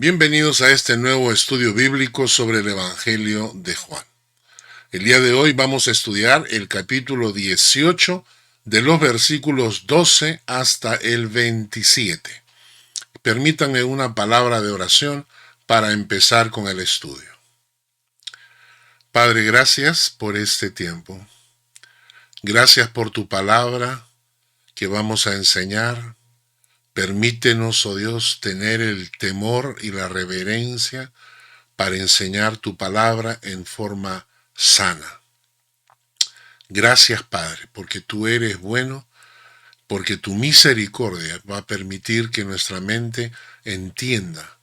Bienvenidos a este nuevo estudio bíblico sobre el Evangelio de Juan. El día de hoy vamos a estudiar el capítulo 18 de los versículos 12 hasta el 27. Permítanme una palabra de oración para empezar con el estudio. Padre, gracias por este tiempo. Gracias por tu palabra que vamos a enseñar. Permítenos, oh Dios, tener el temor y la reverencia para enseñar tu palabra en forma sana. Gracias, Padre, porque tú eres bueno, porque tu misericordia va a permitir que nuestra mente entienda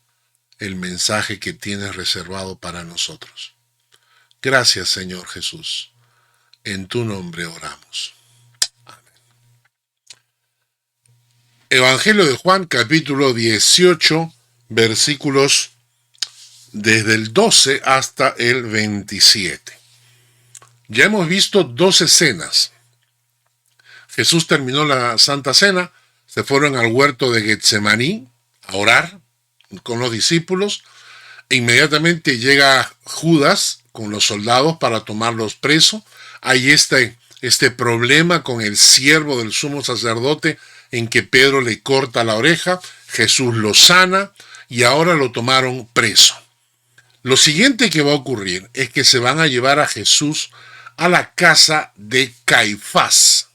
el mensaje que tienes reservado para nosotros. Gracias, Señor Jesús. En tu nombre oramos. Evangelio de Juan, capítulo 18, versículos desde el 12 hasta el 27. Ya hemos visto dos escenas. Jesús terminó la Santa Cena, se fueron al huerto de Getsemaní a orar con los discípulos, e inmediatamente llega Judas con los soldados para tomarlos presos. Hay este problema con el siervo del sumo sacerdote, en que Pedro le corta la oreja, Jesús lo sana y ahora lo tomaron preso. Lo siguiente que va a ocurrir es que se van a llevar a Jesús a la casa de Caifás.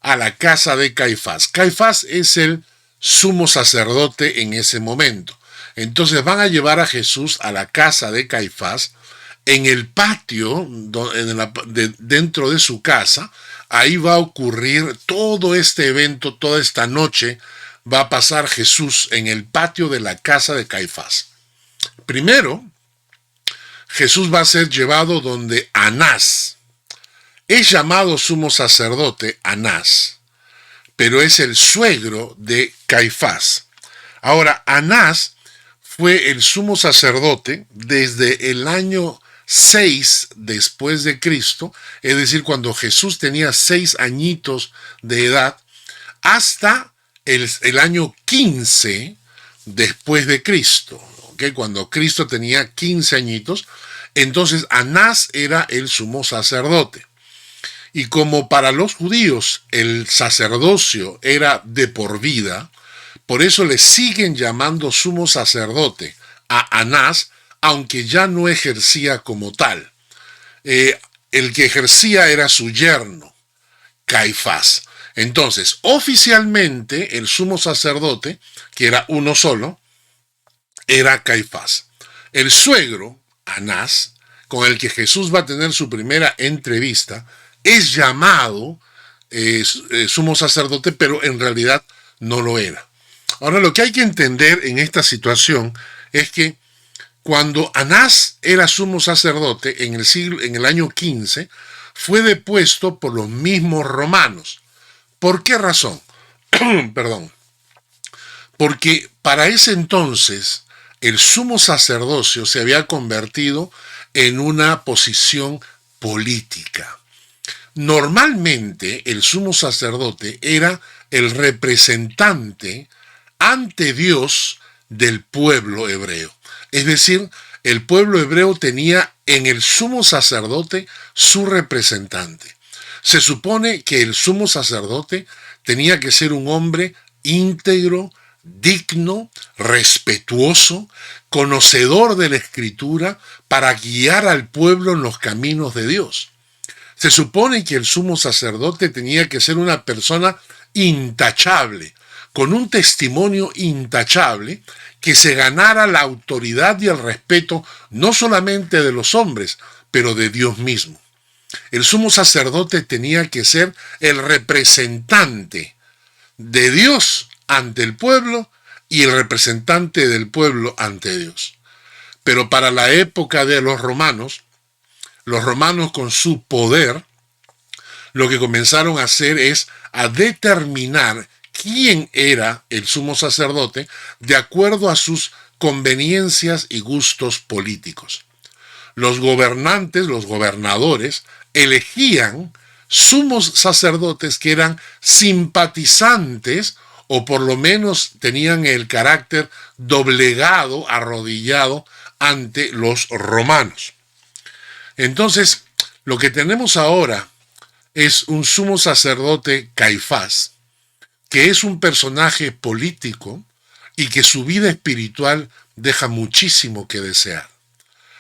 A la casa de Caifás. Caifás es el sumo sacerdote en ese momento. Entonces van a llevar a Jesús a la casa de Caifás. En el patio, dentro de su casa, ahí va a ocurrir todo este evento, toda esta noche va a pasar Jesús en el patio de la casa de Caifás. Primero, Jesús va a ser llevado donde Anás. Es llamado sumo sacerdote Anás, pero es el suegro de Caifás. Ahora, Anás fue el sumo sacerdote desde el año 6 después de Cristo, es decir, cuando Jesús tenía 6 añitos de edad, hasta el año 15 después de Cristo, ¿okay? Cuando Cristo tenía 15 añitos, entonces Anás era el sumo sacerdote. Y como para los judíos el sacerdocio era de por vida, por eso le siguen llamando sumo sacerdote a Anás, aunque ya no ejercía como tal. El que ejercía era su yerno, Caifás. Entonces, oficialmente, el sumo sacerdote, que era uno solo, era Caifás. El suegro, Anás, con el que Jesús va a tener su primera entrevista, es llamado sumo sacerdote, pero en realidad no lo era. Ahora, lo que hay que entender en esta situación es que cuando Anás era sumo sacerdote en el año 15, fue depuesto por los mismos romanos. ¿Por qué razón? Perdón. Porque para ese entonces el sumo sacerdocio se había convertido en una posición política. Normalmente el sumo sacerdote era el representante ante Dios del pueblo hebreo. Es decir, el pueblo hebreo tenía en el sumo sacerdote su representante. Se supone que el sumo sacerdote tenía que ser un hombre íntegro, digno, respetuoso, conocedor de la Escritura para guiar al pueblo en los caminos de Dios. Se supone que el sumo sacerdote tenía que ser una persona intachable, con un testimonio intachable, que se ganara la autoridad y el respeto no solamente de los hombres, pero de Dios mismo. El sumo sacerdote tenía que ser el representante de Dios ante el pueblo y el representante del pueblo ante Dios. Pero para la época de los romanos con su poder, lo que comenzaron a hacer es a determinar quién era el sumo sacerdote de acuerdo a sus conveniencias y gustos políticos. Los gobernantes, los gobernadores, elegían sumos sacerdotes que eran simpatizantes o por lo menos tenían el carácter doblegado, arrodillado ante los romanos. Entonces, lo que tenemos ahora es un sumo sacerdote Caifás, que es un personaje político y que su vida espiritual deja muchísimo que desear.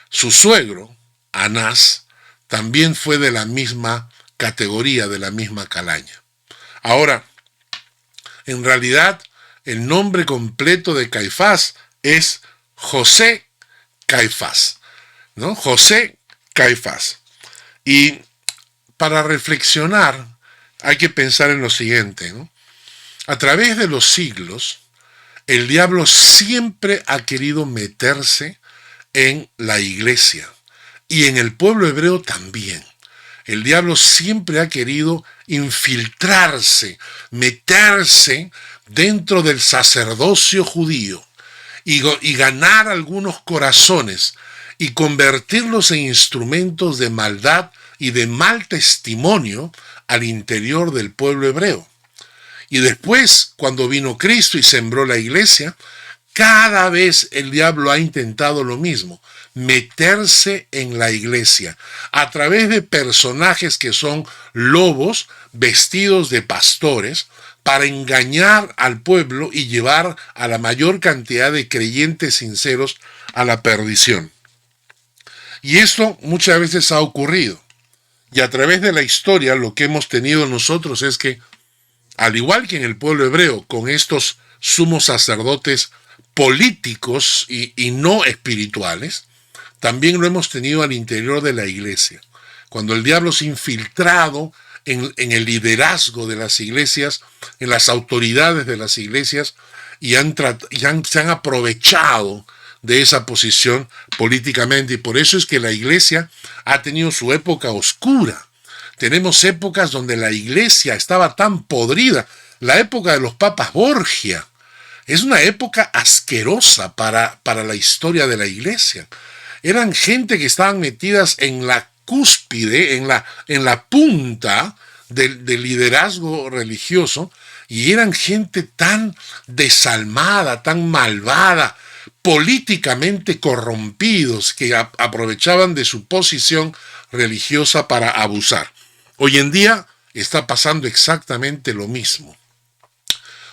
Su suegro, Anás, también fue de la misma categoría, de la misma calaña. Ahora, en realidad, el nombre completo de Caifás es José Caifás, ¿no? José Caifás. Y para reflexionar, hay que pensar en lo siguiente, ¿no? A través de los siglos, el diablo siempre ha querido meterse en la iglesia y en el pueblo hebreo también. El diablo siempre ha querido infiltrarse, meterse dentro del sacerdocio judío y ganar algunos corazones y convertirlos en instrumentos de maldad y de mal testimonio al interior del pueblo hebreo. Y después, cuando vino Cristo y sembró la iglesia, cada vez el diablo ha intentado lo mismo, meterse en la iglesia a través de personajes que son lobos vestidos de pastores para engañar al pueblo y llevar a la mayor cantidad de creyentes sinceros a la perdición. Y esto muchas veces ha ocurrido. Y a través de la historia lo que hemos tenido nosotros es que, al igual que en el pueblo hebreo, con estos sumos sacerdotes políticos y no espirituales, también lo hemos tenido al interior de la iglesia. Cuando el diablo se ha infiltrado en el liderazgo de las iglesias, en las autoridades de las iglesias, y se han aprovechado de esa posición políticamente. Y por eso es que la iglesia ha tenido su época oscura. Tenemos épocas donde la iglesia estaba tan podrida. La época de los papas Borgia es una época asquerosa para la historia de la iglesia. Eran gente que estaban metidas en la cúspide, en la punta del liderazgo religioso, y eran gente tan desalmada, tan malvada, políticamente corrompidos, que aprovechaban de su posición religiosa para abusar. Hoy en día está pasando exactamente lo mismo.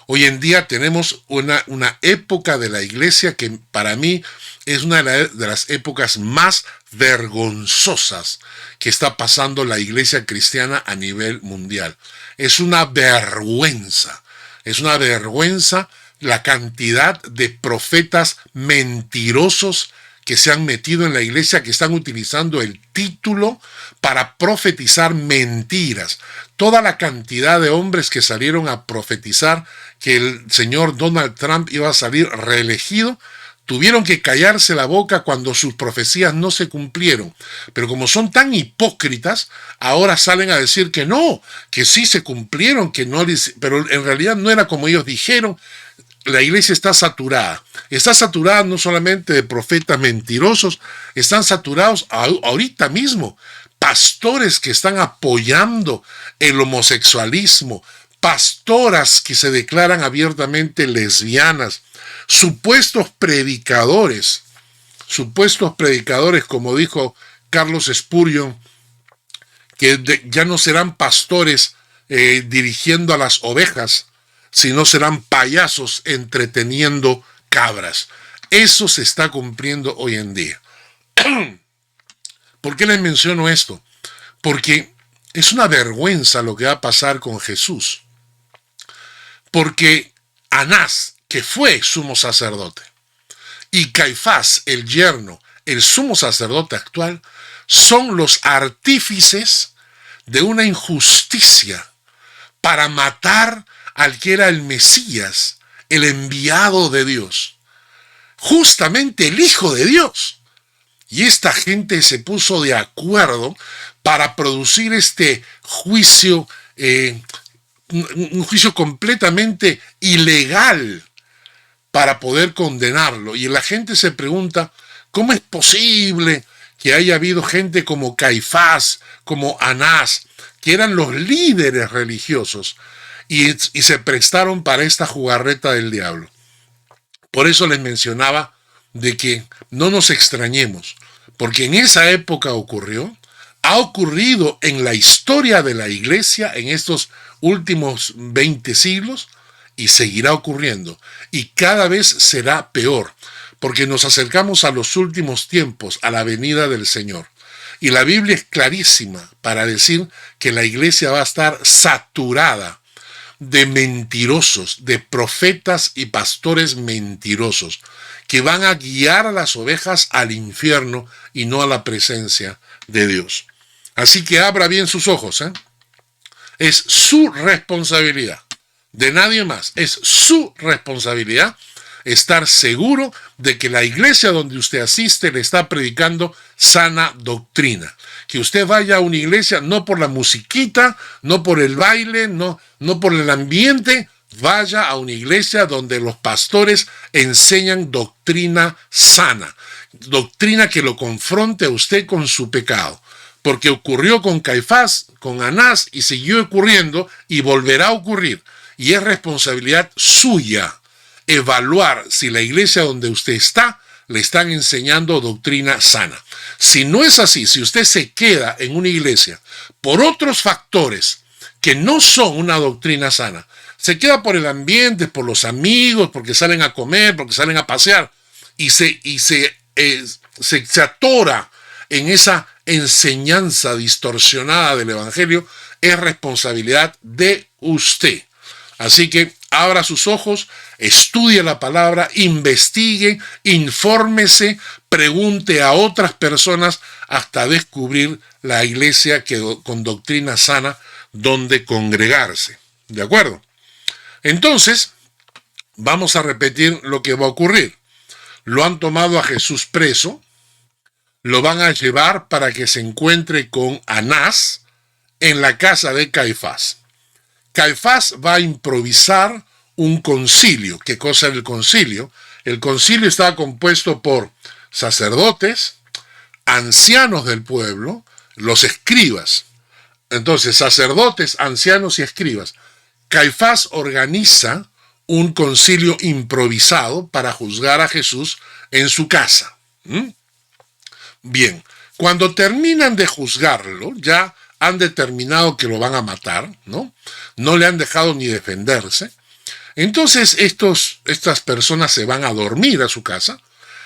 Hoy en día tenemos una época de la iglesia que para mí es una de las épocas más vergonzosas que está pasando la iglesia cristiana a nivel mundial. Es una vergüenza la cantidad de profetas mentirosos que se han metido en la iglesia, que están utilizando el título para profetizar mentiras. Toda la cantidad de hombres que salieron a profetizar que el señor Donald Trump iba a salir reelegido, tuvieron que callarse la boca cuando sus profecías no se cumplieron. Pero como son tan hipócritas, ahora salen a decir que no, que sí se cumplieron, pero en realidad no era como ellos dijeron. La iglesia está saturada no solamente de profetas mentirosos, están saturados ahorita mismo, pastores que están apoyando el homosexualismo, pastoras que se declaran abiertamente lesbianas, supuestos predicadores como dijo Carlos Spurgeon, que ya no serán pastores dirigiendo a las ovejas, sino serán payasos entreteniendo cabras. Eso se está cumpliendo hoy en día. ¿Por qué les menciono esto? Porque es una vergüenza lo que va a pasar con Jesús. Porque Anás, que fue sumo sacerdote, y Caifás, el yerno, el sumo sacerdote actual, son los artífices de una injusticia para matar al que era el Mesías, el enviado de Dios, justamente el Hijo de Dios. Y esta gente se puso de acuerdo para producir este juicio, un juicio completamente ilegal para poder condenarlo. Y la gente se pregunta, ¿cómo es posible que haya habido gente como Caifás, como Anás, que eran los líderes religiosos, y se prestaron para esta jugarreta del diablo. Por eso les mencionaba de que no nos extrañemos, porque en esa época ha ocurrido en la historia de la iglesia en estos últimos 20 siglos y seguirá ocurriendo. Y cada vez será peor, porque nos acercamos a los últimos tiempos, a la venida del Señor. Y la Biblia es clarísima para decir que la iglesia va a estar saturada de mentirosos, de profetas y pastores mentirosos, que van a guiar a las ovejas al infierno y no a la presencia de Dios. Así que abra bien sus ojos, ¿eh? Es su responsabilidad, de nadie más, es su responsabilidad estar seguro de que la iglesia donde usted asiste le está predicando sana doctrina. Que usted vaya a una iglesia no por la musiquita, no por el baile, no por el ambiente. Vaya a una iglesia donde los pastores enseñan doctrina sana, doctrina que lo confronte a usted con su pecado. Porque ocurrió con Caifás, con Anás, y siguió ocurriendo y volverá a ocurrir. Y es responsabilidad suya evaluar si la iglesia donde usted está le están enseñando doctrina sana. Si no es así, si usted se queda en una iglesia por otros factores que no son una doctrina sana, se queda por el ambiente, por los amigos, porque salen a comer, porque salen a pasear, y se atora en esa enseñanza distorsionada del evangelio, es responsabilidad de usted. Así que abra sus ojos, estudie la palabra, investigue, infórmese, pregunte a otras personas hasta descubrir la iglesia con doctrina sana donde congregarse. ¿De acuerdo? Entonces, vamos a repetir lo que va a ocurrir. Lo han tomado a Jesús preso, lo van a llevar para que se encuentre con Anás en la casa de Caifás. Caifás va a improvisar un concilio. ¿Qué cosa era el concilio? El concilio estaba compuesto por sacerdotes, ancianos del pueblo, los escribas. Entonces, sacerdotes, ancianos y escribas. Caifás organiza un concilio improvisado para juzgar a Jesús en su casa. Bien, cuando terminan de juzgarlo, ya han determinado que lo van a matar, ¿no? No le han dejado ni defenderse. Entonces estas personas se van a dormir a su casa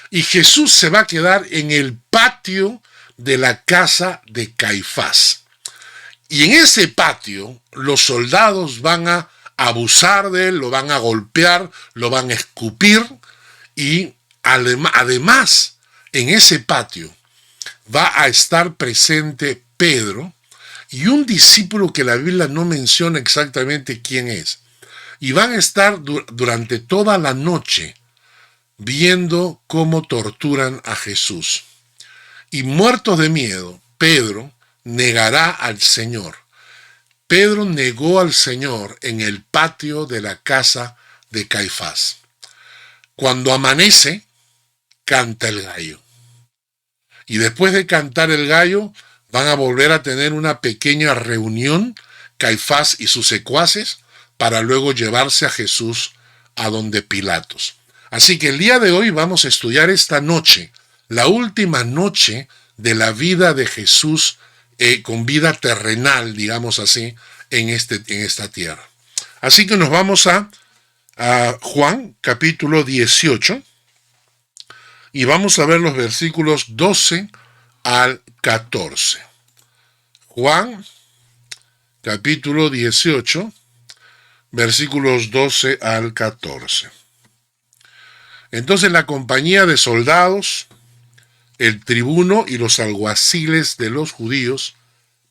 y Jesús se va a quedar en el patio de la casa de Caifás. Y en ese patio los soldados van a abusar de él, lo van a golpear, lo van a escupir y además en ese patio va a estar presente Pedro y un discípulo que la Biblia no menciona exactamente quién es. Y van a estar durante toda la noche viendo cómo torturan a Jesús. Y muertos de miedo, Pedro negará al Señor. Pedro negó al Señor en el patio de la casa de Caifás. Cuando amanece, canta el gallo. Y después de cantar el gallo, van a volver a tener una pequeña reunión, Caifás y sus secuaces, para luego llevarse a Jesús a donde Pilatos. Así que el día de hoy vamos a estudiar esta noche, la última noche de la vida de Jesús con vida terrenal, digamos así, en esta tierra. Así que nos vamos a Juan, capítulo 18, y vamos a ver los versículos 12 al 14. Juan, capítulo 18, versículos 12 al 14. Entonces la compañía de soldados, el tribuno y los alguaciles de los judíos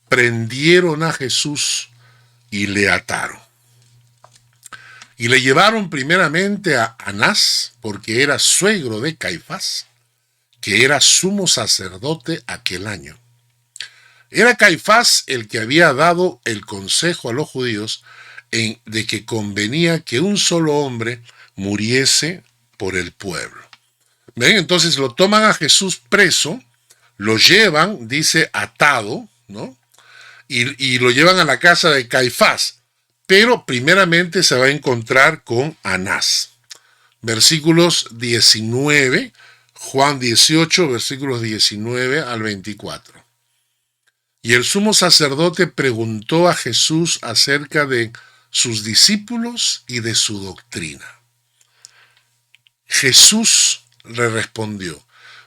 prendieron a Jesús y le ataron. Y le llevaron primeramente a Anás, porque era suegro de Caifás, que era sumo sacerdote aquel año. Era Caifás el que había dado el consejo a los judíos de que convenía que un solo hombre muriese por el pueblo. ¿Ven? Entonces lo toman a Jesús preso, lo llevan, dice, atado, ¿no? Y lo llevan a la casa de Caifás. Pero primeramente se va a encontrar con Anás. Versículos 19, Juan 18, versículos 19 al 24. Y el sumo sacerdote preguntó a Jesús acerca de sus discípulos y de su doctrina. Jesús le respondió: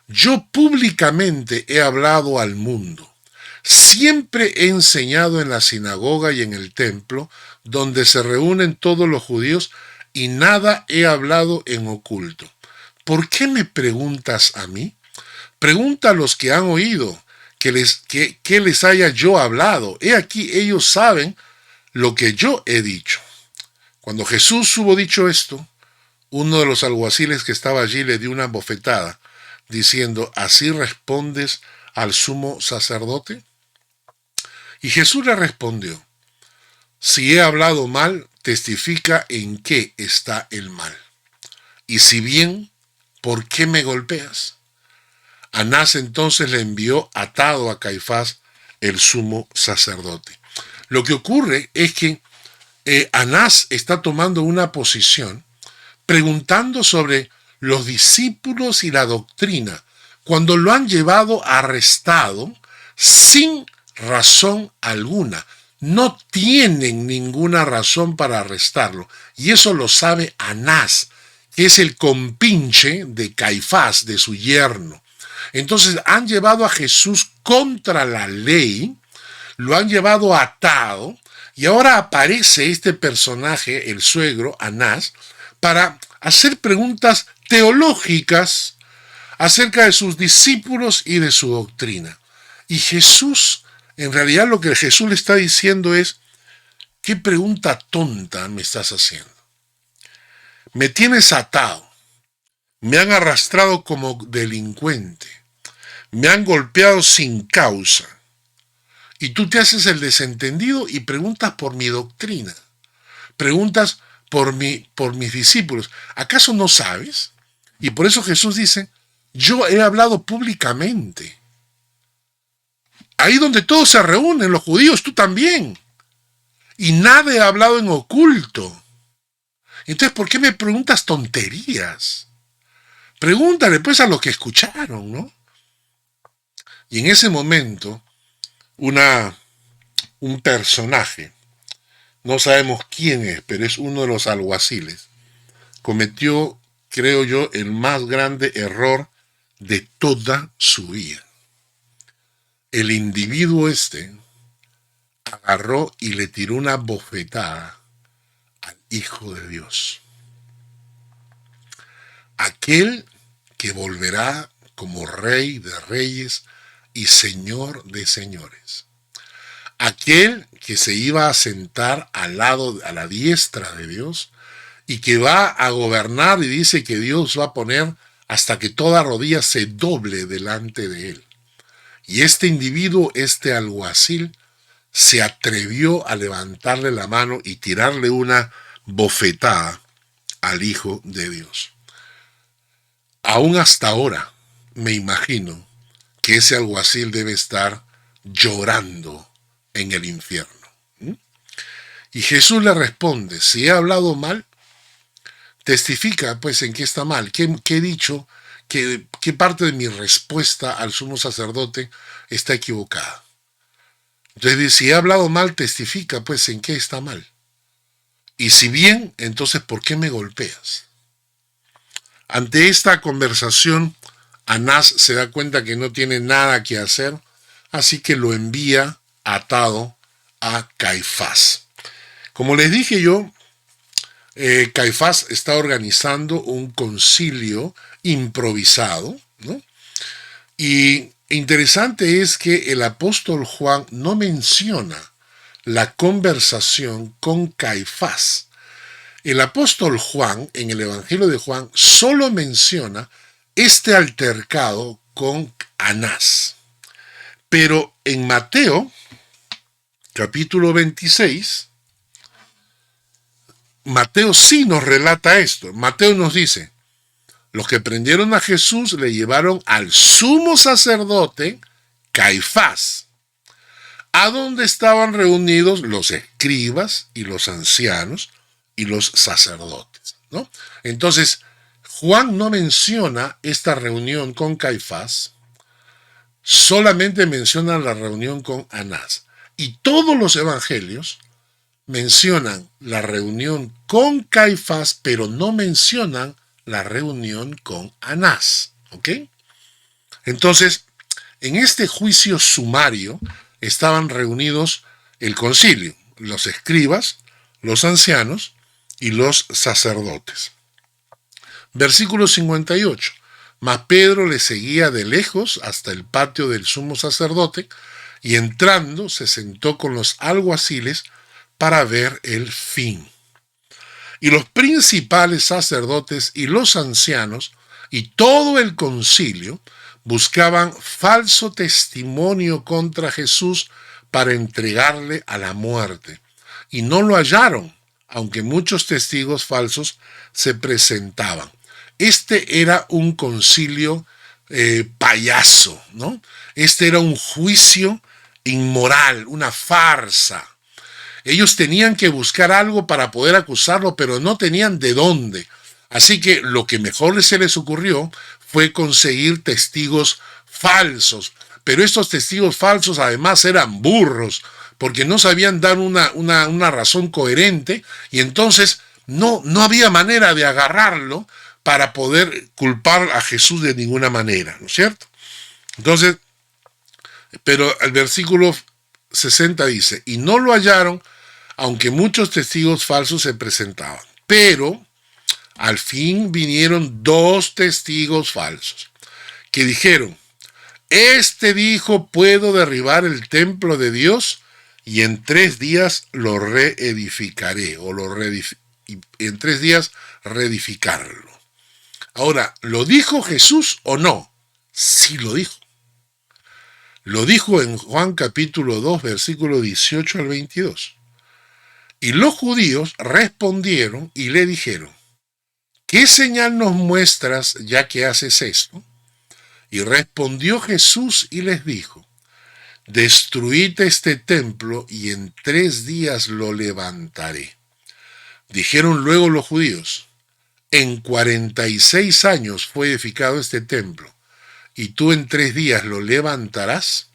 yo públicamente he hablado al mundo. Siempre he enseñado en la sinagoga y en el templo, donde se reúnen todos los judíos, y nada he hablado en oculto. ¿Por qué me preguntas a mí? Pregunta a los que han oído que les haya yo hablado. He aquí, ellos saben lo que yo he dicho. Cuando Jesús hubo dicho esto, uno de los alguaciles que estaba allí le dio una bofetada, diciendo: ¿así respondes al sumo sacerdote? Y Jesús le respondió: si he hablado mal, testifica en qué está el mal. Y si bien, ¿por qué me golpeas? Anás entonces le envió atado a Caifás, el sumo sacerdote. Lo que ocurre es que Anás está tomando una posición preguntando sobre los discípulos y la doctrina, cuando lo han llevado arrestado sin razón alguna. No tienen ninguna razón para arrestarlo. Y eso lo sabe Anás, que es el compinche de Caifás, de su yerno. Entonces han llevado a Jesús contra la ley, lo han llevado atado, y ahora aparece este personaje, el suegro, Anás, para hacer preguntas teológicas acerca de sus discípulos y de su doctrina. Y Jesús, en realidad lo que Jesús le está diciendo es: ¿qué pregunta tonta me estás haciendo? Me tienes atado, me han arrastrado como delincuente, me han golpeado sin causa, y tú te haces el desentendido y preguntas por mi doctrina, preguntas por mis discípulos. ¿Acaso no sabes? Y por eso Jesús dice: yo he hablado públicamente. Ahí donde todos se reúnen, los judíos, tú también. Y nada he hablado en oculto. Entonces, ¿por qué me preguntas tonterías? Pregúntale pues a los que escucharon, ¿no? Y en ese momento, un personaje, no sabemos quién es, pero es uno de los alguaciles, cometió, creo yo, el más grande error de toda su vida. El individuo agarró y le tiró una bofetada al Hijo de Dios. Aquel que volverá como Rey de Reyes y Señor de Señores. Aquel que se iba a sentar a la diestra de Dios y que va a gobernar, y dice que Dios va a poner hasta que toda rodilla se doble delante de él. Y este individuo, este alguacil, se atrevió a levantarle la mano y tirarle una bofetada al Hijo de Dios. Aún hasta ahora, me imagino que ese alguacil debe estar llorando en el infierno. Y Jesús le responde: si he hablado mal, testifica pues en qué está mal, qué he dicho, qué parte de mi respuesta al sumo sacerdote está equivocada. Entonces, si he hablado mal, testifica pues en qué está mal. Y si bien, entonces, ¿por qué me golpeas? Ante esta conversación, Anás se da cuenta que no tiene nada que hacer, así que lo envía atado a Caifás. Como les dije yo, Caifás está organizando un concilio improvisado, ¿no? Y interesante es que el apóstol Juan no menciona la conversación con Caifás. El apóstol Juan, en el Evangelio de Juan, solo menciona este altercado con Anás. Pero en Mateo, capítulo 26, Mateo sí nos relata esto. Mateo nos dice: los que prendieron a Jesús le llevaron al sumo sacerdote Caifás, a donde estaban reunidos los escribas y los ancianos y los sacerdotes, ¿no? Entonces, Juan no menciona esta reunión con Caifás, solamente menciona la reunión con Anás. Y todos los evangelios mencionan la reunión con Caifás, pero no mencionan la reunión con Anás, ¿ok? Entonces, en este juicio sumario estaban reunidos el concilio, los escribas, los ancianos y los sacerdotes. Versículo 58. Mas Pedro le seguía de lejos hasta el patio del sumo sacerdote y entrando se sentó con los alguaciles para ver el fin. Y los principales sacerdotes y los ancianos y todo el concilio buscaban falso testimonio contra Jesús para entregarle a la muerte. Y no lo hallaron, aunque muchos testigos falsos se presentaban. Este era un concilio payaso, ¿no? Este era un juicio inmoral, una farsa. Ellos tenían que buscar algo para poder acusarlo, pero no tenían de dónde. Así que lo que mejor se les ocurrió fue conseguir testigos falsos. Pero estos testigos falsos además eran burros, porque no sabían dar una razón coherente, y entonces no había manera de agarrarlo para poder culpar a Jesús de ninguna manera, ¿no es cierto? Entonces, pero el versículo 60 dice, y no lo hallaron, aunque muchos testigos falsos se presentaban. Pero al fin vinieron 2 testigos falsos, que dijeron, este dijo, puedo derribar el templo de Dios y en 3 días lo reedificaré, o en 3 días reedificarlo. Ahora, ¿lo dijo Jesús o no? Sí lo dijo. Lo dijo en Juan capítulo 2, versículo 18 al 22. Y los judíos respondieron y le dijeron, ¿qué señal nos muestras ya que haces esto? Y respondió Jesús y les dijo, destruid este templo y en 3 días lo levantaré. Dijeron luego los judíos, en 46 años fue edificado este templo, y tú en 3 días lo levantarás.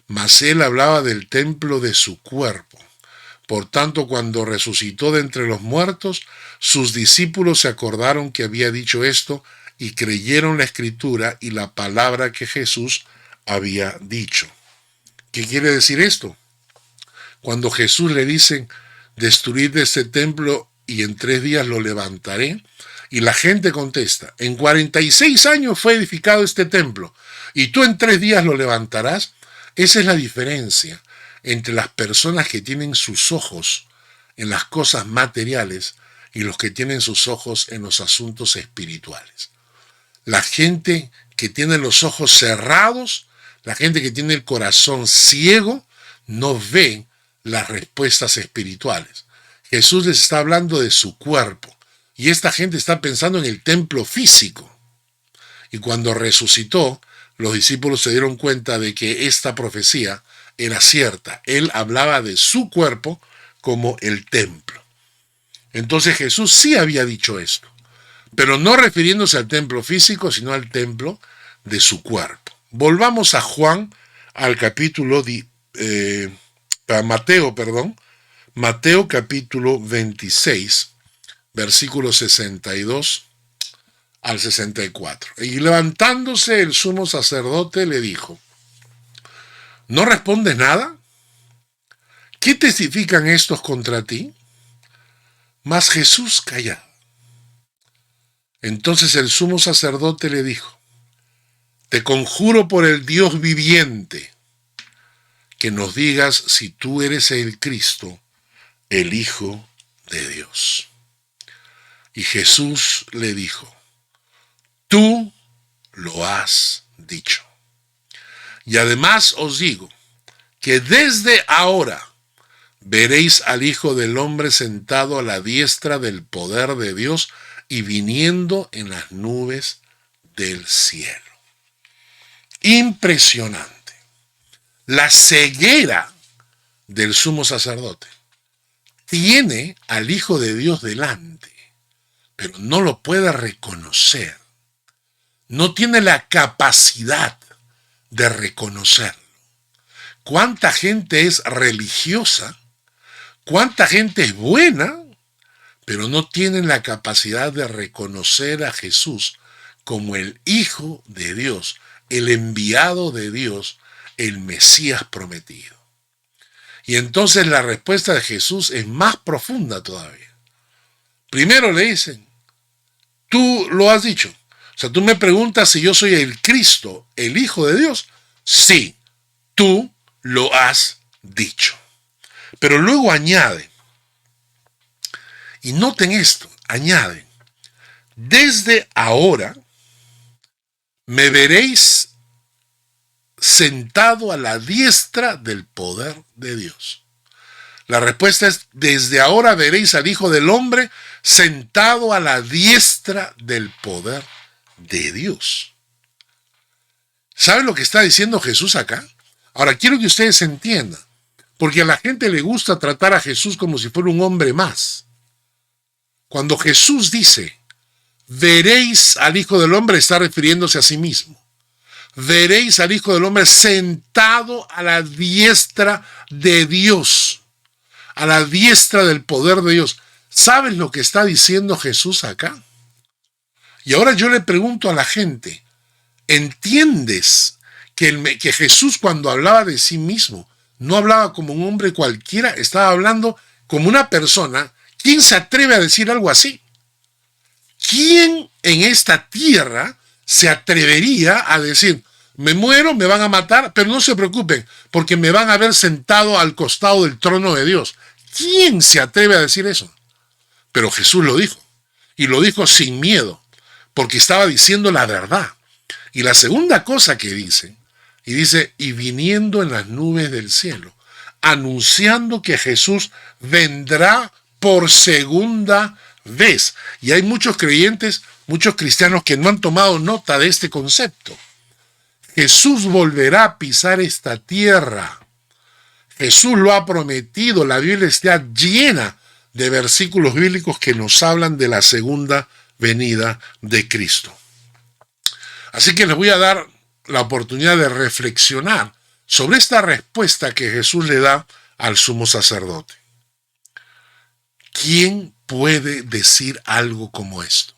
Mas él hablaba del templo de su cuerpo. Por tanto, cuando resucitó de entre los muertos, sus discípulos se acordaron que había dicho esto y creyeron la escritura y la palabra que Jesús había dicho. ¿Qué quiere decir esto? Cuando Jesús le dicen, destruid este templo y en 3 días lo levantaré, y la gente contesta, en 46 años fue edificado este templo, y tú en 3 días lo levantarás. Esa es la diferencia entre las personas que tienen sus ojos en las cosas materiales y los que tienen sus ojos en los asuntos espirituales. La gente que tiene los ojos cerrados, la gente que tiene el corazón ciego, no ve las respuestas espirituales. Jesús les está hablando de su cuerpo y esta gente está pensando en el templo físico. Y cuando resucitó, los discípulos se dieron cuenta de que esta profecía era cierta. Él hablaba de su cuerpo como el templo. Entonces Jesús sí había dicho esto, pero no refiriéndose al templo físico, sino al templo de su cuerpo. Volvamos a Juan, al capítulo Mateo capítulo 26, versículos 62 al 64. Y levantándose el sumo sacerdote le dijo, ¿no respondes nada? ¿Qué testifican estos contra ti? Mas Jesús callaba. Entonces el sumo sacerdote le dijo, te conjuro por el Dios viviente, que nos digas si tú eres el Cristo, el Hijo de Dios. Y Jesús le dijo, tú lo has dicho. Y además os digo que desde ahora veréis al Hijo del Hombre sentado a la diestra del poder de Dios y viniendo en las nubes del cielo. Impresionante. La ceguera del sumo sacerdote. Tiene al Hijo de Dios delante, pero no lo puede reconocer. No tiene la capacidad de reconocerlo. ¿Cuánta gente es religiosa? ¿Cuánta gente es buena? Pero no tienen la capacidad de reconocer a Jesús como el Hijo de Dios, el enviado de Dios, el Mesías prometido. Y entonces la respuesta de Jesús es más profunda todavía. Primero le dicen, tú lo has dicho. O sea, tú me preguntas si yo soy el Cristo, el Hijo de Dios. Sí, tú lo has dicho. Pero luego añade, y noten esto, añade, desde ahora me veréis sentado a la diestra del poder de Dios. La respuesta es, desde ahora veréis al Hijo del Hombre sentado a la diestra del poder de Dios. ¿Saben lo que está diciendo Jesús acá? Ahora, quiero que ustedes entiendan, porque a la gente le gusta tratar a Jesús como si fuera un hombre más. Cuando Jesús dice, veréis al Hijo del Hombre, está refiriéndose a sí mismo. Veréis al Hijo del Hombre sentado a la diestra de Dios, a la diestra del poder de Dios. ¿Sabes lo que está diciendo Jesús acá? Y ahora yo le pregunto a la gente, ¿entiendes que Jesús cuando hablaba de sí mismo no hablaba como un hombre cualquiera? Estaba hablando como una persona. ¿Quién se atreve a decir algo así? ¿Quién en esta tierra se atrevería a decir, me muero, me van a matar, pero no se preocupen, porque me van a ver sentado al costado del trono de Dios? ¿Quién se atreve a decir eso? Pero Jesús lo dijo, y lo dijo sin miedo, porque estaba diciendo la verdad. Y la segunda cosa que dice, y viniendo en las nubes del cielo, anunciando que Jesús vendrá por segunda vez. Y hay muchos creyentes, muchos cristianos que no han tomado nota de este concepto. Jesús volverá a pisar esta tierra. Jesús lo ha prometido. La Biblia está llena de versículos bíblicos que nos hablan de la segunda venida de Cristo. Así que les voy a dar la oportunidad de reflexionar sobre esta respuesta que Jesús le da al sumo sacerdote. ¿Quién puede decir algo como esto?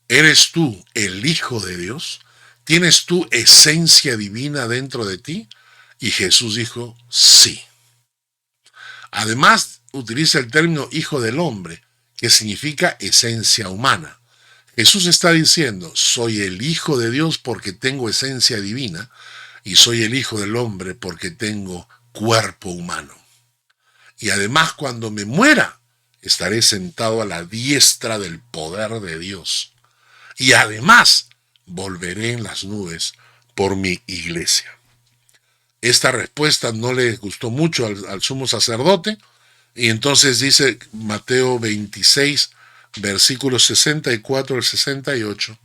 ¿Eres tú el Hijo de Dios? ¿Tienes tú esencia divina dentro de ti? Y Jesús dijo, sí. Además, utiliza el término Hijo del Hombre, que significa esencia humana. Jesús está diciendo, soy el Hijo de Dios porque tengo esencia divina, y soy el Hijo del Hombre porque tengo cuerpo humano. Y además, cuando me muera, estaré sentado a la diestra del poder de Dios. Y además, volveré en las nubes por mi iglesia. Esta respuesta no le gustó mucho al sumo sacerdote, y entonces dice Mateo 26, versículos 64 al 68,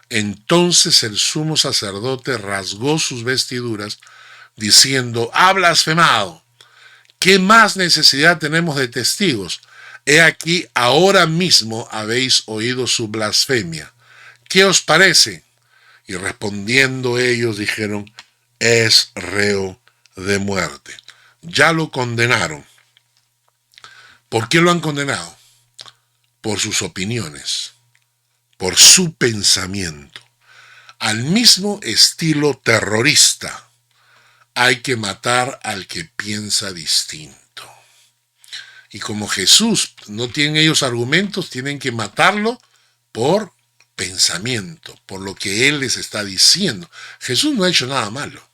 entonces el sumo sacerdote rasgó sus vestiduras, diciendo, ha blasfemado. ¿Qué más necesidad tenemos de testigos? He aquí, ahora mismo habéis oído su blasfemia. ¿Qué os parece? Y respondiendo ellos dijeron, es reo de muerte. Ya lo condenaron. ¿Por qué lo han condenado? Por sus opiniones, por su pensamiento. Al mismo estilo terrorista, hay que matar al que piensa distinto. Y como Jesús no tienen ellos argumentos, tienen que matarlo por pensamiento, por lo que Él les está diciendo. Jesús no ha hecho nada malo.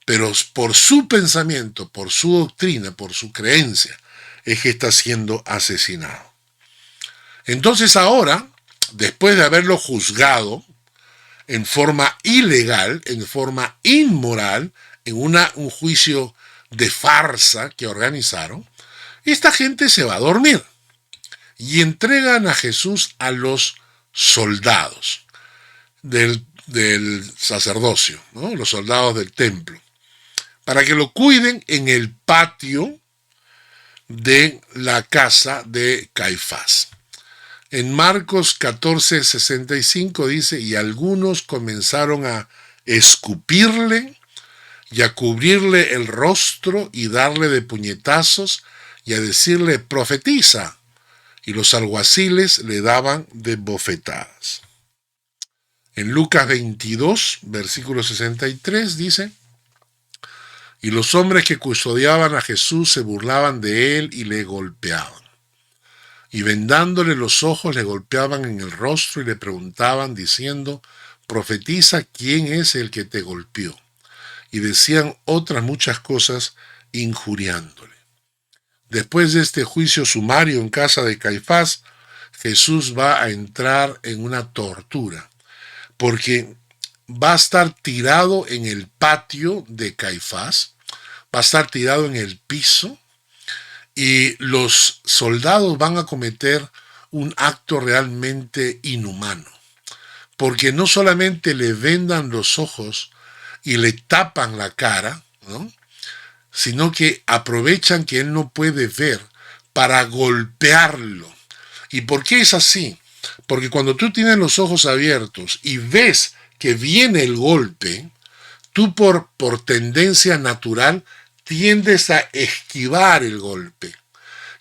Pero por su pensamiento, por su doctrina, por su creencia, es que está siendo asesinado. Entonces ahora, después de haberlo juzgado en forma ilegal, en forma inmoral, en un juicio de farsa que organizaron, esta gente se va a dormir y entregan a Jesús a los soldados del sacerdocio, ¿no? Los soldados del templo, para que lo cuiden en el patio de la casa de Caifás. En Marcos 14:65 dice, y algunos comenzaron a escupirle y a cubrirle el rostro y darle de puñetazos y a decirle, profetiza. Y los alguaciles le daban de bofetadas. En Lucas 22, versículo 63 dice, y los hombres que custodiaban a Jesús se burlaban de él y le golpeaban. Y vendándole los ojos le golpeaban en el rostro y le preguntaban diciendo, profetiza quién es el que te golpeó. Y decían otras muchas cosas injuriándole. Después de este juicio sumario en casa de Caifás, Jesús va a entrar en una tortura, porque va a estar tirado en el patio de Caifás, va a estar tirado en el piso, y los soldados van a cometer un acto realmente inhumano, porque no solamente le vendan los ojos y le tapan la cara, ¿no?, sino que aprovechan que él no puede ver para golpearlo. ¿Y por qué es así? Porque cuando tú tienes los ojos abiertos y ves que viene el golpe, tú por tendencia natural tiendes a esquivar el golpe.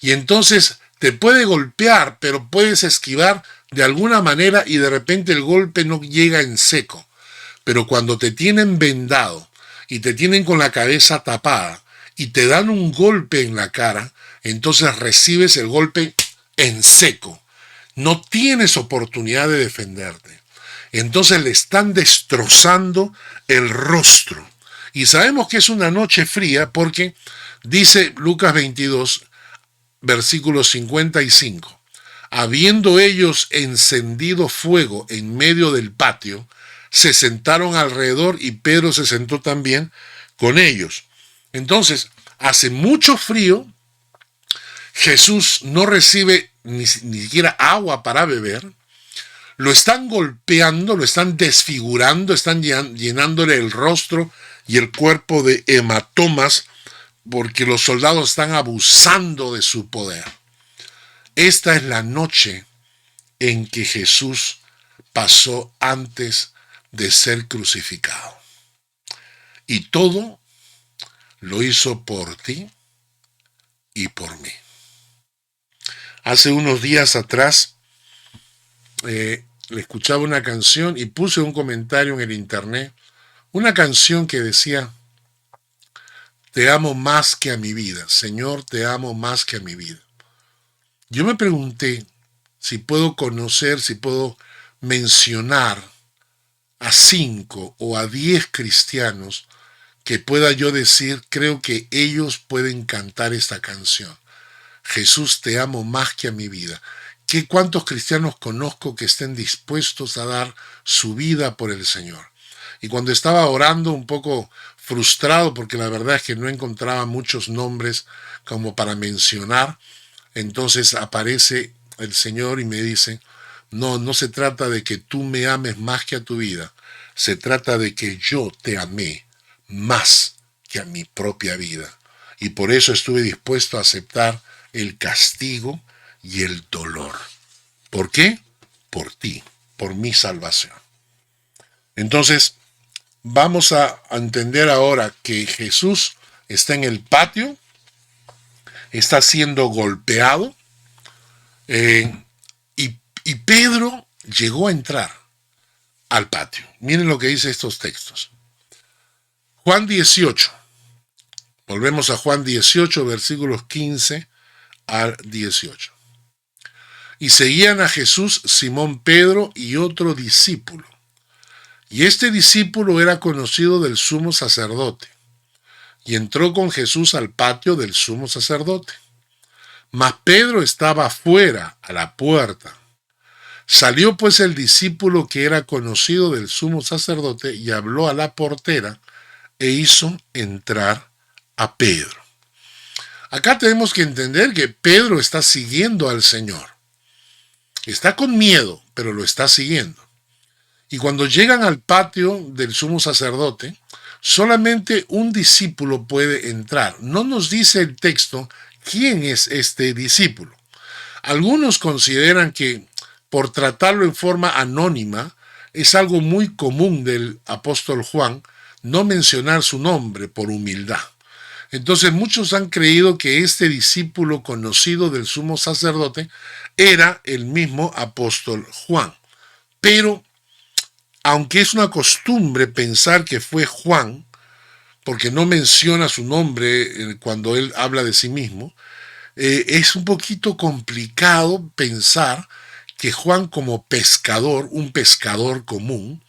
Y entonces te puede golpear, pero puedes esquivar de alguna manera y de repente el golpe no llega en seco. Pero cuando te tienen vendado y te tienen con la cabeza tapada y te dan un golpe en la cara, entonces recibes el golpe en seco. No tienes oportunidad de defenderte. Entonces le están destrozando el rostro. Y sabemos que es una noche fría porque dice Lucas 22, versículo 55. Habiendo ellos encendido fuego en medio del patio, se sentaron alrededor y Pedro se sentó también con ellos. Entonces, hace mucho frío, Jesús no recibe ni siquiera agua para beber, lo están golpeando, lo están desfigurando, están llenándole el rostro y el cuerpo de hematomas porque los soldados están abusando de su poder. Esta es la noche en que Jesús pasó antes de ser crucificado. Y todo lo hizo por ti y por mí. Hace unos días atrás le escuchaba una canción y puse un comentario en el internet, una canción que decía, te amo más que a mi vida, Señor, te amo más que a mi vida. Yo me pregunté si puedo conocer, si puedo mencionar a 5 o a 10 cristianos que pueda yo decir, creo que ellos pueden cantar esta canción. Jesús, te amo más que a mi vida. ¿Cuántos cristianos conozco que estén dispuestos a dar su vida por el Señor? Y cuando estaba orando un poco frustrado, porque la verdad es que no encontraba muchos nombres como para mencionar, entonces aparece el Señor y me dice, no se trata de que tú me ames más que a tu vida, se trata de que yo te amé más que a mi propia vida. Y por eso estuve dispuesto a aceptar el castigo y el dolor. ¿Por qué? Por ti, por mi salvación. Entonces, vamos a entender ahora que Jesús está en el patio, está siendo golpeado, y Pedro llegó a entrar al patio. Miren lo que dice estos textos. Juan 18. Volvemos a Juan 18, versículos 15 al 18. Y seguían a Jesús Simón Pedro y otro discípulo. Y este discípulo era conocido del sumo sacerdote. Y entró con Jesús al patio del sumo sacerdote. Mas Pedro estaba afuera, a la puerta. Salió pues el discípulo que era conocido del sumo sacerdote y habló a la portera e hizo entrar a Pedro. Acá tenemos que entender que Pedro está siguiendo al Señor. Está con miedo, pero lo está siguiendo. Y cuando llegan al patio del sumo sacerdote, solamente un discípulo puede entrar. No nos dice el texto quién es este discípulo. Algunos consideran que por tratarlo en forma anónima es algo muy común del apóstol Juan no mencionar su nombre por humildad. Entonces muchos han creído que este discípulo conocido del sumo sacerdote era el mismo apóstol Juan. Pero, aunque es una costumbre pensar que fue Juan, porque no menciona su nombre cuando él habla de sí mismo, es un poquito complicado pensar que Juan como pescador, un pescador común,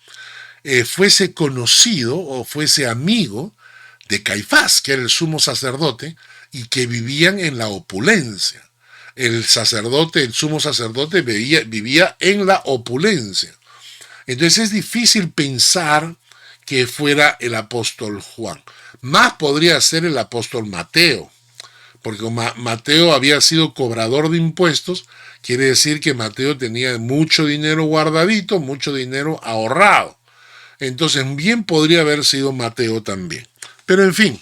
fuese conocido o fuese amigo de Caifás, que era el sumo sacerdote, y que vivían en la opulencia. El sumo sacerdote vivía en la opulencia. Entonces es difícil pensar que fuera el apóstol Juan. Más podría ser el apóstol Mateo, porque Mateo había sido cobrador de impuestos, quiere decir que Mateo tenía mucho dinero guardadito, mucho dinero ahorrado. Entonces bien podría haber sido Mateo también. Pero en fin,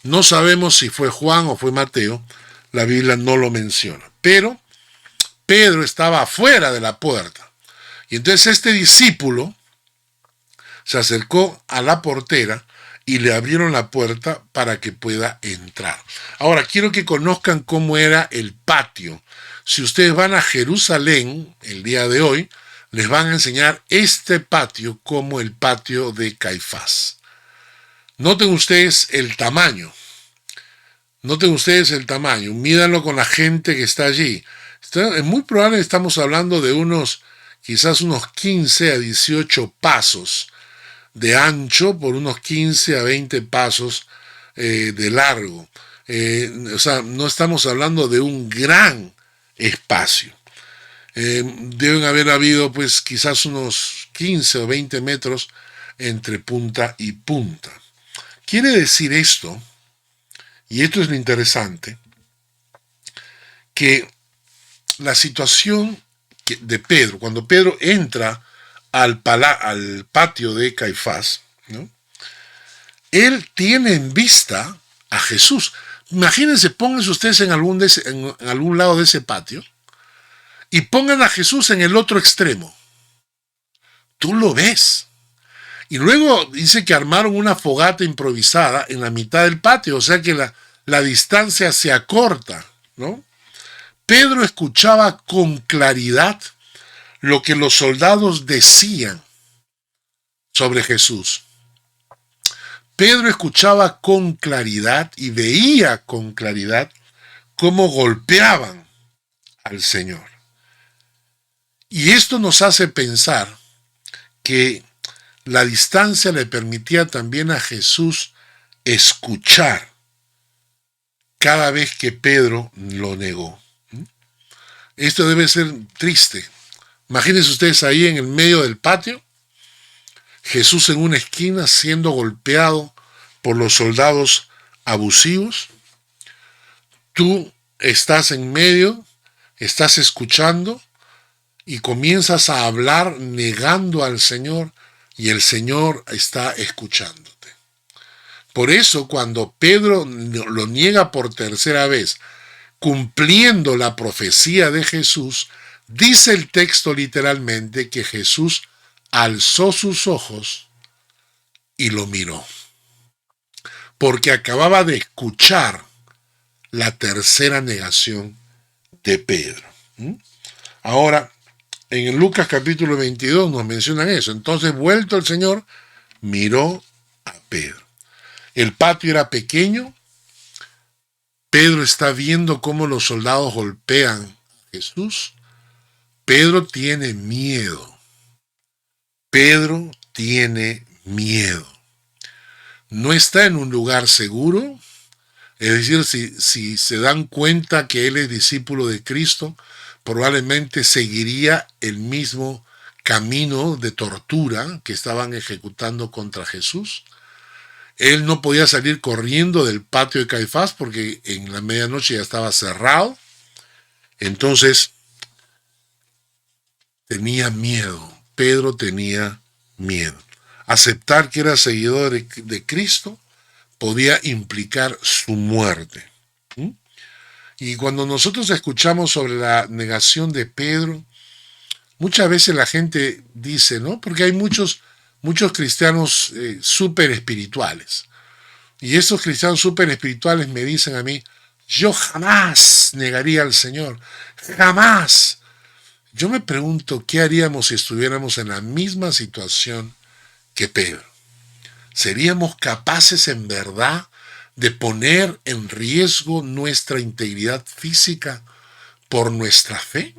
no sabemos si fue Juan o fue Mateo, la Biblia no lo menciona. Pero Pedro estaba afuera de la puerta. Y entonces este discípulo se acercó a la portera y le abrieron la puerta para que pueda entrar. Ahora, quiero que conozcan cómo era el patio. Si ustedes van a Jerusalén el día de hoy, les van a enseñar este patio como el patio de Caifás. Noten ustedes el tamaño. Mídanlo con la gente que está allí. Es muy probable que estamos hablando de quizás unos 15 a 18 pasos de ancho por unos 15 a 20 pasos de largo. O sea, no estamos hablando de un gran espacio. Deben haber habido pues quizás unos 15 o 20 metros entre punta y punta. Quiere decir esto, y esto es lo interesante, que la situación de Pedro, cuando Pedro entra al patio de Caifás, ¿no? Él tiene en vista a Jesús. Imagínense, pónganse ustedes en algún lado de ese patio y pongan a Jesús en el otro extremo. Tú lo ves. Y luego dice que armaron una fogata improvisada en la mitad del patio, o sea que la distancia se acorta, ¿no? Pedro escuchaba con claridad lo que los soldados decían sobre Jesús. Pedro escuchaba con claridad y veía con claridad cómo golpeaban al Señor. Y esto nos hace pensar que la distancia le permitía también a Jesús escuchar cada vez que Pedro lo negó. Esto debe ser triste. Imagínense ustedes ahí en el medio del patio, Jesús en una esquina siendo golpeado por los soldados abusivos. Tú estás en medio, estás escuchando y comienzas a hablar negando al Señor y el Señor está escuchándote. Por eso cuando Pedro lo niega por tercera vez, cumpliendo la profecía de Jesús, dice el texto literalmente que Jesús alzó sus ojos y lo miró, porque acababa de escuchar la tercera negación de Pedro. Ahora, en el Lucas capítulo 22 nos mencionan eso. Entonces, vuelto el Señor, miró a Pedro. El patio era pequeño. Pedro está viendo cómo los soldados golpean a Jesús. Pedro tiene miedo. Pedro tiene miedo. No está en un lugar seguro. Es decir, si se dan cuenta que él es discípulo de Cristo, probablemente seguiría el mismo camino de tortura que estaban ejecutando contra Jesús. Él no podía salir corriendo del patio de Caifás porque en la medianoche ya estaba cerrado. Entonces, tenía miedo. Pedro tenía miedo. aceptar que era seguidor de Cristo podía implicar su muerte. ¿Mm? Y cuando nosotros escuchamos sobre la negación de Pedro, muchas veces la gente dice, ¿no? Porque hay muchos cristianos súper espirituales. Y esos cristianos súper espirituales me dicen a mí, yo jamás negaría al Señor, jamás. Yo me pregunto, ¿qué haríamos si estuviéramos en la misma situación que Pedro? ¿Seríamos capaces en verdad de poner en riesgo nuestra integridad física por nuestra fe?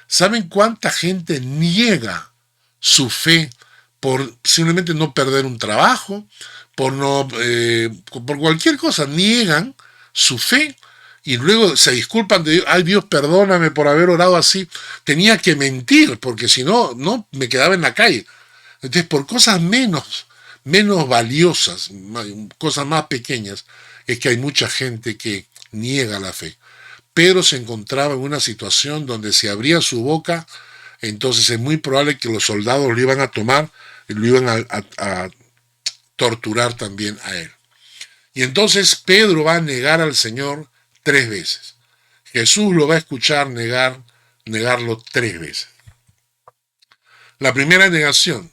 ¿Saben cuánta gente niega su fe por simplemente no perder un trabajo, por cualquier cosa? Niegan su fe y luego se disculpan de, ay Dios, perdóname por haber orado así. Tenía que mentir porque si no, no me quedaba en la calle. Entonces, por cosas menos valiosas, cosas más pequeñas, es que hay mucha gente que niega la fe. Pedro se encontraba en una situación donde si abría su boca, entonces es muy probable que los soldados lo iban a tomar y lo iban a torturar también a él. Y entonces Pedro va a negar al Señor 3 veces. Jesús lo va a escuchar negarlo 3 veces. La primera negación,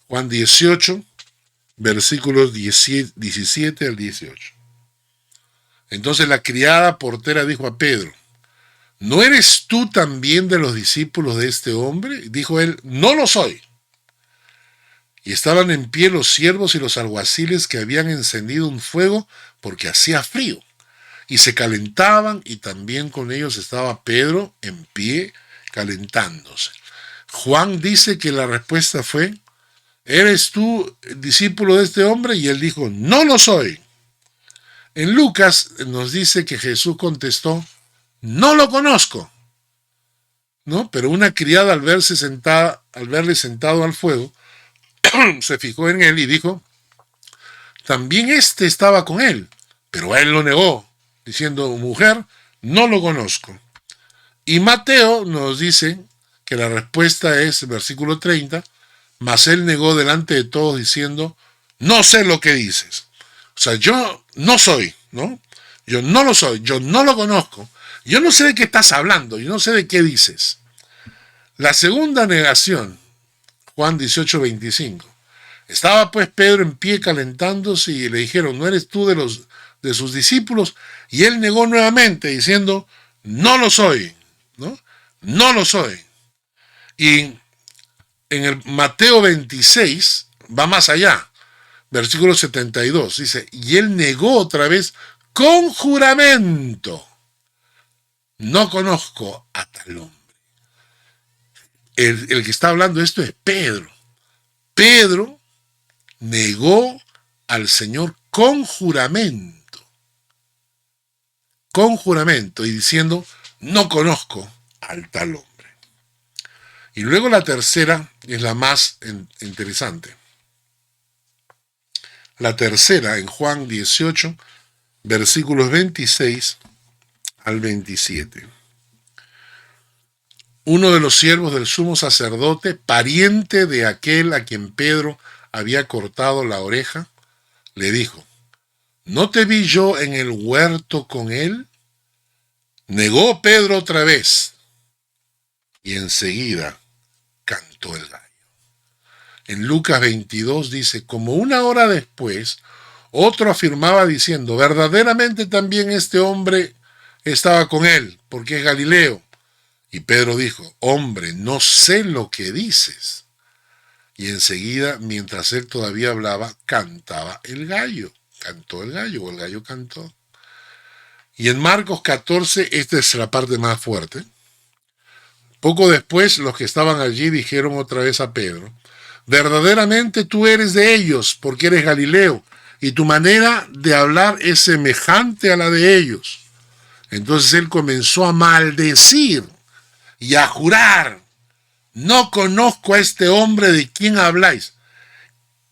Juan 18, versículos 17 al 18. Entonces la criada portera dijo a Pedro, ¿no eres tú también de los discípulos de este hombre? Dijo él, no lo soy. Y estaban en pie los siervos y los alguaciles que habían encendido un fuego porque hacía frío. Y se calentaban y también con ellos estaba Pedro en pie calentándose. Juan dice que la respuesta fue, ¿eres tú discípulo de este hombre? Y él dijo, no lo soy. En Lucas nos dice que Jesús contestó, no lo conozco, ¿no? Pero una criada al verle sentado al fuego, se fijó en él y dijo, también éste estaba con él, pero él lo negó, diciendo, mujer, no lo conozco. Y Mateo nos dice que la respuesta es, versículo 30, mas él negó delante de todos diciendo, no sé lo que dices. O sea, yo no soy, ¿no? Yo no lo soy, yo no lo conozco. Yo no sé de qué estás hablando, yo no sé de qué dices. La segunda negación, Juan 18, 25. Estaba pues Pedro en pie calentándose y le dijeron, ¿no eres tú de sus discípulos? Y él negó nuevamente diciendo, no lo soy, ¿no? No lo soy. Y en el Mateo 26 va más allá. Versículo 72 dice, y él negó otra vez con juramento, no conozco a tal hombre. El que está hablando de esto es Pedro. Pedro negó al Señor con juramento, y diciendo, no conozco al tal hombre. Y luego la tercera es la más interesante. La tercera en Juan 18, versículos 26 al 27. Uno de los siervos del sumo sacerdote, pariente de aquel a quien Pedro había cortado la oreja, le dijo, ¿no te vi yo en el huerto con él? Negó Pedro otra vez y enseguida cantó el gallo. En Lucas 22 dice, como una hora después, otro afirmaba diciendo, verdaderamente también este hombre estaba con él, porque es Galileo. Y Pedro dijo, hombre, no sé lo que dices. Y enseguida, mientras él todavía hablaba, cantaba el gallo. Cantó el gallo, o el gallo cantó. Y en Marcos 14, esta es la parte más fuerte. Poco después, los que estaban allí dijeron otra vez a Pedro, verdaderamente tú eres de ellos, porque eres Galileo, y tu manera de hablar es semejante a la de ellos. Entonces él comenzó a maldecir y a jurar, no conozco a este hombre de quien habláis.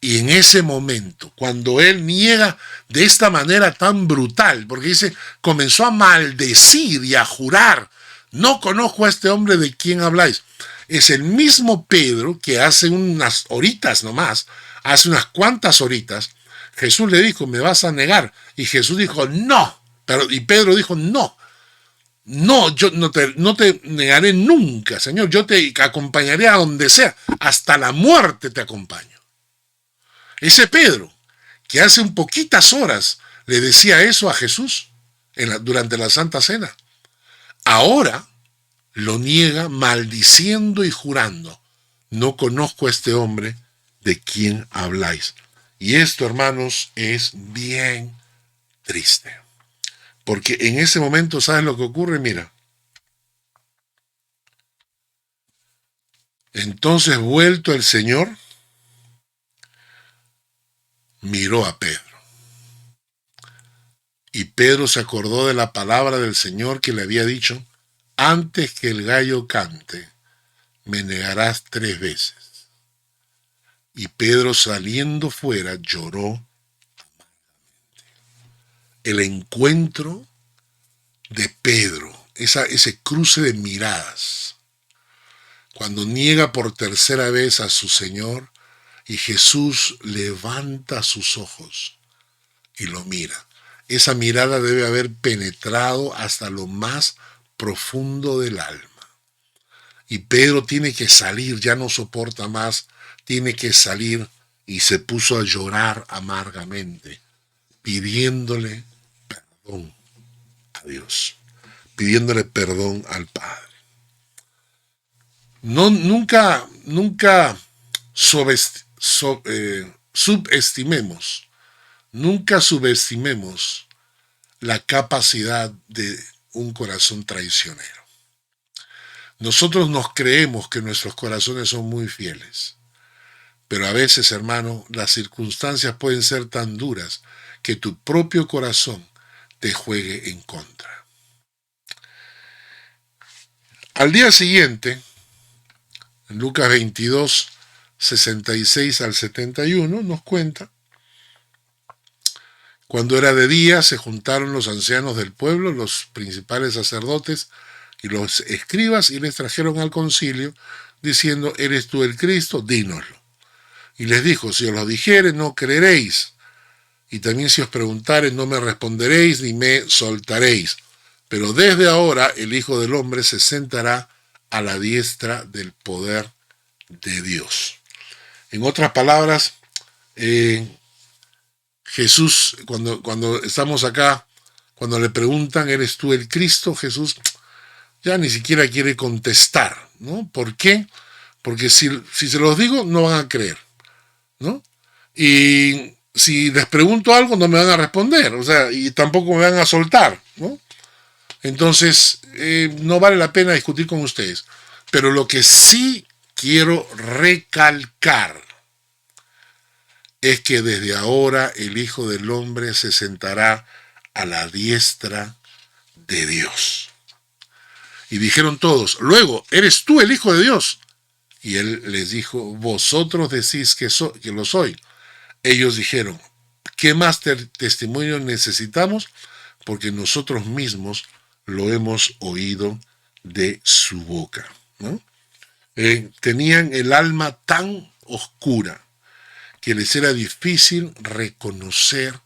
Y en ese momento, cuando él niega de esta manera tan brutal, porque dice, comenzó a maldecir y a jurar, no conozco a este hombre de quien habláis. Es el mismo Pedro que hace unas horitas nomás hace unas cuantas horitas, Jesús le dijo, me vas a negar. Y Jesús dijo, no. Y Pedro dijo, no. No, yo no te negaré nunca, Señor. Yo te acompañaré a donde sea. Hasta la muerte te acompaño. Ese Pedro, que hace un poquitas horas le decía eso a Jesús durante la Santa Cena, ahora lo niega maldiciendo y jurando. No conozco a este hombre de quien habláis. Y esto, hermanos, es bien triste. Porque en ese momento, ¿sabes lo que ocurre? Mira. Entonces, vuelto el Señor, miró a Pedro. Y Pedro se acordó de la palabra del Señor que le había dicho, antes que el gallo cante, me negarás 3 veces. Y Pedro, saliendo fuera, lloró. El encuentro de Pedro, ese cruce de miradas, cuando niega por tercera vez a su Señor, y Jesús levanta sus ojos y lo mira. Esa mirada debe haber penetrado hasta lo más profundo del alma. Y Pedro tiene que salir, ya no soporta más, tiene que salir, y se puso a llorar amargamente, pidiéndole perdón a Dios, pidiéndole perdón al Padre. Nunca subestimemos la capacidad de un corazón traicionero. Nosotros nos creemos que nuestros corazones son muy fieles, pero a veces, hermano, las circunstancias pueden ser tan duras que tu propio corazón te juegue en contra. Al día siguiente, en Lucas 22, 66 al 71, nos cuenta, cuando era de día se juntaron los ancianos del pueblo, los principales sacerdotes y los escribas, y les trajeron al concilio, diciendo, ¿eres tú el Cristo? Dínoslo. Y les dijo, si os lo dijere, no creeréis, y también si os preguntare, no me responderéis, ni me soltaréis. Pero desde ahora el Hijo del Hombre se sentará a la diestra del poder de Dios. En otras palabras, Jesús, cuando estamos acá, cuando le preguntan, ¿eres tú el Cristo? Jesús ya ni siquiera quiere contestar, ¿no? ¿Por qué? Porque si se los digo, no van a creer, ¿no? Y si les pregunto algo, no me van a responder, o sea, y tampoco me van a soltar, ¿no? Entonces, no vale la pena discutir con ustedes. Pero lo que sí quiero recalcar es que desde ahora el Hijo del Hombre se sentará a la diestra de Dios. Y dijeron todos, luego, ¿eres tú el Hijo de Dios? Y él les dijo, vosotros decís que lo soy. Ellos dijeron, ¿qué más testimonio necesitamos? Porque nosotros mismos lo hemos oído de su boca, ¿no? Tenían el alma tan oscura que les era difícil reconocer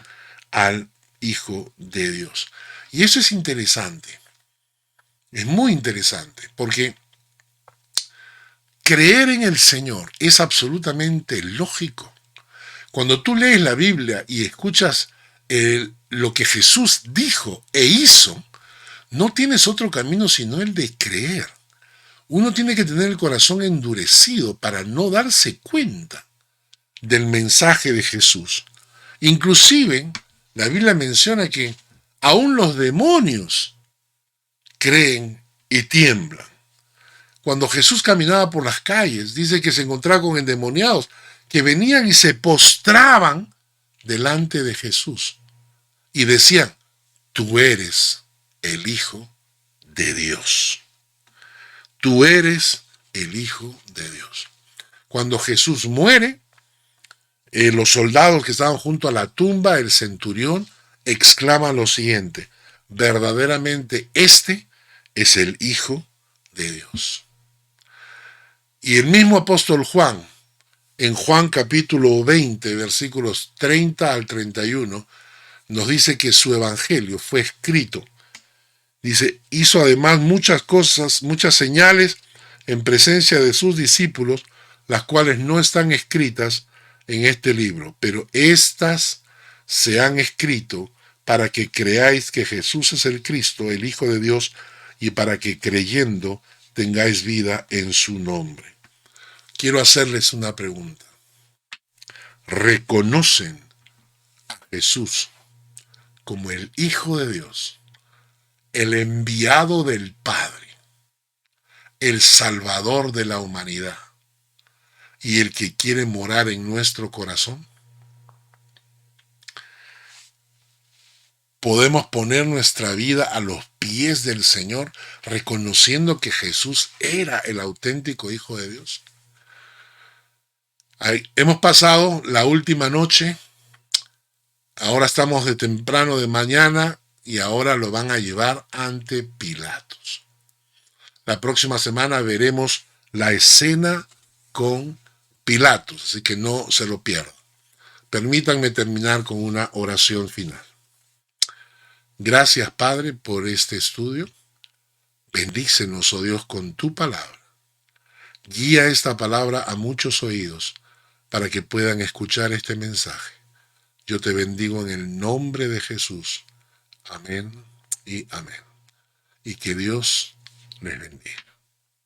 al Hijo de Dios. Y eso es interesante, es muy interesante, porque creer en el Señor es absolutamente lógico. Cuando tú lees la Biblia y escuchas lo que Jesús dijo e hizo, no tienes otro camino sino el de creer. Uno tiene que tener el corazón endurecido para no darse cuenta del mensaje de Jesús. Inclusive, la Biblia menciona que aún los demonios creen y tiemblan. Cuando Jesús caminaba por las calles, dice que se encontraba con endemoniados que venían y se postraban delante de Jesús y decían, tú eres el Hijo de Dios. Tú eres el Hijo de Dios. Cuando Jesús muere, los soldados que estaban junto a la tumba, el centurión, exclaman lo siguiente, verdaderamente este es el Hijo de Dios. Y el mismo apóstol Juan, En Juan capítulo 20, versículos 30 al 31, nos dice que su evangelio fue escrito. Dice, hizo además muchas cosas, muchas señales en presencia de sus discípulos, las cuales no están escritas en este libro, pero estas se han escrito para que creáis que Jesús es el Cristo, el Hijo de Dios, y para que creyendo tengáis vida en su nombre. Quiero hacerles una pregunta. ¿Reconocen a Jesús como el Hijo de Dios, el enviado del Padre, el Salvador de la humanidad y el que quiere morar en nuestro corazón? Podemos poner nuestra vida a los pies del Señor, reconociendo que Jesús era el auténtico Hijo de Dios. Hemos pasado la última noche, ahora estamos de temprano de mañana y ahora lo van a llevar ante Pilatos. La próxima semana veremos la escena con Pilatos, así que no se lo pierdan. Permítanme terminar con una oración final. Gracias, Padre, por este estudio. Bendícenos, oh Dios, con tu palabra. Guía esta palabra a muchos oídos para que puedan escuchar este mensaje. Yo te bendigo en el nombre de Jesús. Amén y amén. Y que Dios les bendiga.